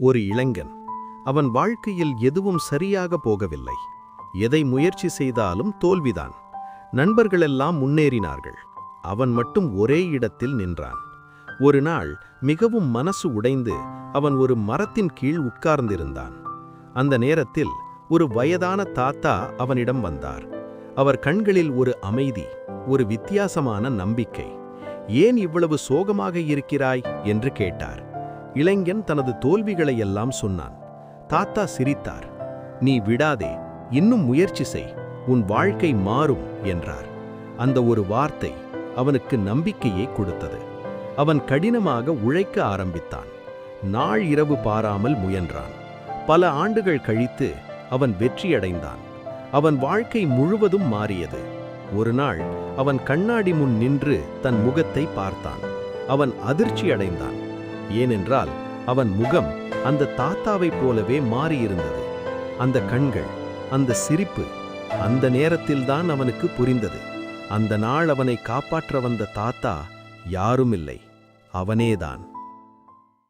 ஒரு இளைஞன். அவன் வாழ்க்கையில் எதுவும் சரியாக போகவில்லை. எதை முயற்சி செய்தாலும் தோல்விதான். நண்பர்களெல்லாம் முன்னேறினார்கள். அவன் மட்டும் ஒரே இடத்தில் நின்றான். ஒரு நாள் மிகவும் மனசு உடைந்து அவன் ஒரு மரத்தின் கீழ் உட்கார்ந்திருந்தான். அந்த நேரத்தில் ஒரு வயதான தாத்தா அவனிடம் வந்தார். அவர் கண்களில் ஒரு அமைதி, ஒரு வித்தியாசமான நம்பிக்கை. ஏன் இவ்வளவு சோகமாக இருக்கிறாய் என்று கேட்டார். இளைஞன் தனது தோல்விகளையெல்லாம் சொன்னான். தாத்தா சிரித்தார். நீ விடாதே, இன்னும் முயற்சி செய், உன் வாழ்க்கை மாறும் என்றார். அந்த ஒரு வார்த்தை அவனுக்கு நம்பிக்கையை கொடுத்தது. அவன் கடினமாக உழைக்க ஆரம்பித்தான். நாள் இரவு பாராமல் முயன்றான். பல ஆண்டுகள் கழித்து அவன் வெற்றியடைந்தான். அவன் வாழ்க்கை முழுவதும் மாறியது. ஒரு நாள் அவன் கண்ணாடி முன் நின்று தன் முகத்தை பார்த்தான். அவன் அதிர்ச்சியடைந்தான். ஏனென்றால் அவன் முகம் அந்த தாத்தாவைப் போலவே மாறியிருந்தது. அந்த கண்கள், அந்த சிரிப்பு. அந்த நேரத்தில்தான் அவனுக்கு புரிந்தது. அந்த நாள் அவனை காப்பாற்ற வந்த தாத்தா யாருமில்லை, அவனேதான்.